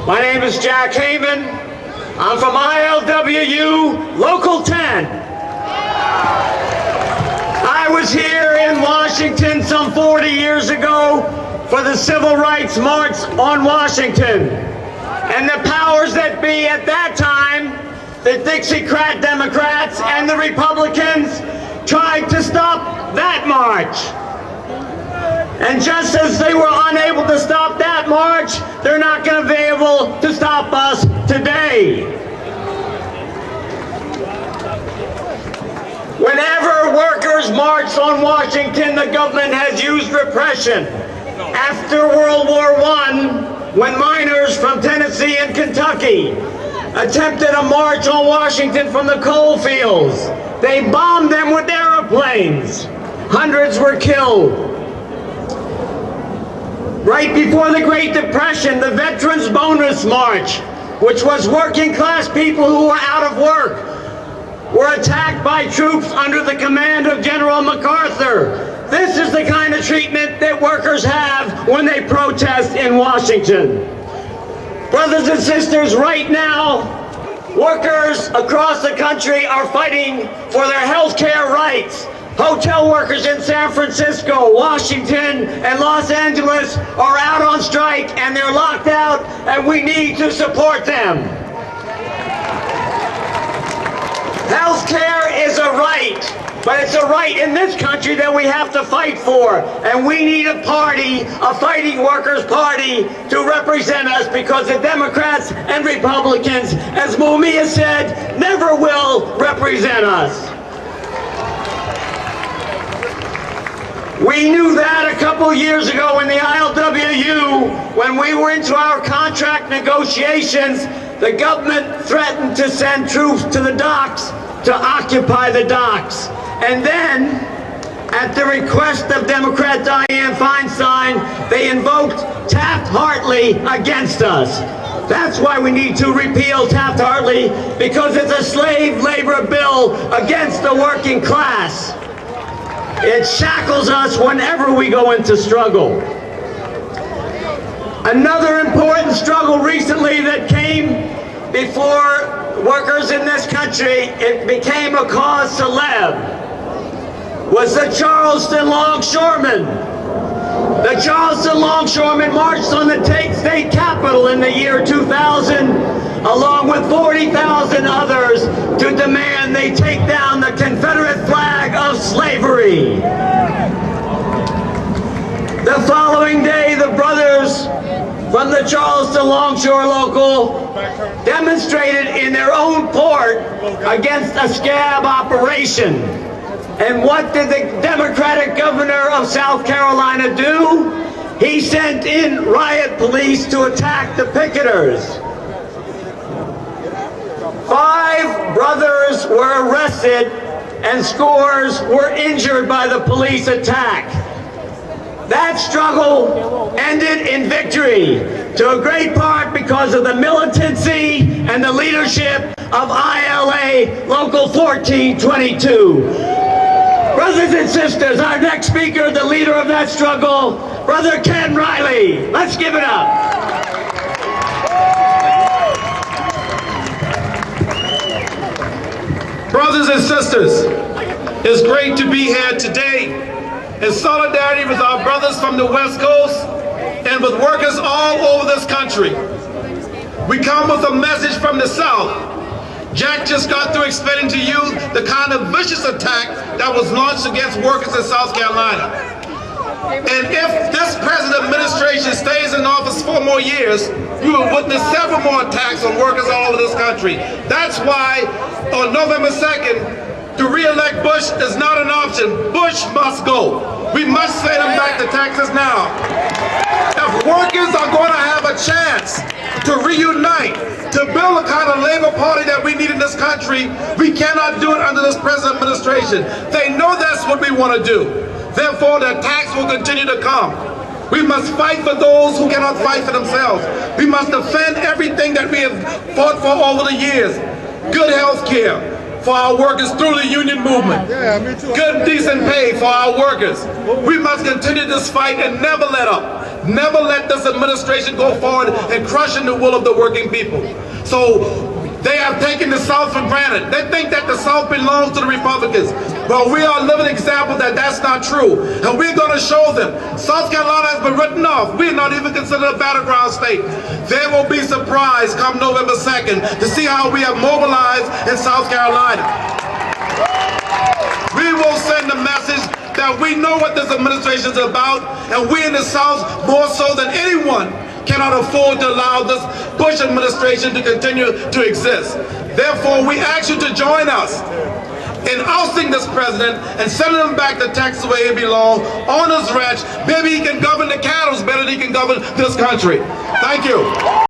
My name is Jack Heyman. I'm from ILWU, Local 10. I was here in Washington some 40 years ago for the Civil Rights March on Washington. And the powers that be at that time, the Dixiecrat Democrats and the Republicans, tried to stop that march. And just as they were unable to stop that march, they're not going to be able to stop us today. Whenever workers marched on Washington, the government has used repression. After World War I, when miners from Tennessee and Kentucky attempted a march on Washington from the coal fields, they bombed them with airplanes. Hundreds were killed. Right before the Great Depression, the Veterans Bonus March, which was working class people who were out of work, were attacked by troops under the command of General MacArthur. This is the kind of treatment that workers have when they protest in Washington. Brothers and sisters, right now, workers across the country are fighting for their health care rights. Hotel workers in San Francisco, Washington, and Los Angeles are out on strike, and they're locked out, and we need to support them. Health care is a right, but it's a right in this country that we have to fight for. And we need a party, a fighting workers' party, to represent us, because the Democrats and Republicans, as Mumia said, never will represent us. We knew that a couple years ago in the ILWU, when we were into our contract negotiations, the government threatened to send troops to the docks to occupy the docks. And then, at the request of Democrat Dianne Feinstein, they invoked Taft-Hartley against us. That's why we need to repeal Taft-Hartley, because it's a slave labor bill against the working class. It shackles us whenever we go into struggle. Another important struggle recently that came before workers in this country, it became a cause célèbre, was the Charleston Longshoremen. The Charleston Longshoremen marched on the state capitol in the year 2000, along with 40,000 others, to demand they take down the Confederate flag of slavery. The following day, the brothers from the Charleston Longshore Local demonstrated in their own port against a scab operation. And what did the Democratic governor of South Carolina do? He sent in riot police to attack the picketers. 5 brothers were arrested and scores were injured by the police attack. That struggle ended in victory, to a great part because of the militancy and the leadership of ILA Local 1422. Brothers and sisters, our next speaker, the leader of that struggle, Brother Ken Riley. Let's give it up. Brothers and sisters, it's great to be here today in solidarity with our brothers from the West Coast and with workers all over this country. We come with a message from the South. Jack just got through explaining to you the kind of vicious attack that was launched against workers in South Carolina. And if this present administration stays in office 4 more years, we will witness several more attacks on workers all over this country. That's why on November 2nd, to re-elect Bush is not an option. Bush must go. We must send him back to Texas now. If workers are going to have a chance to reunite, to build a kind of labor party that we need in this country, we cannot do it under this present administration. They know that's what we want to do. Therefore, the attacks will continue to come. We must fight for those who cannot fight for themselves. We must defend everything that we have fought for over the years. Good health care for our workers through the union movement. Good, decent pay for our workers. We must continue this fight and never let up. never let this administration go forward and crushing the will of the working people. So they have taken the South for granted. They think that the South belongs to the Republicans. Well, we are a living example that that's not true. And we're going to show them. South Carolina has been written off. We're not even considered a battleground state. They will be surprised come November 2nd to see how we have mobilized in South Carolina. We will send a message that we know what this administration is about, and we in the South, more so than anyone, cannot afford to allow this Bush administration to continue to exist. Therefore, we ask you to join us in ousting this president and sending him back to Texas where he belongs, on his ranch. Maybe he can govern the cattle better than he can govern this country. Thank you.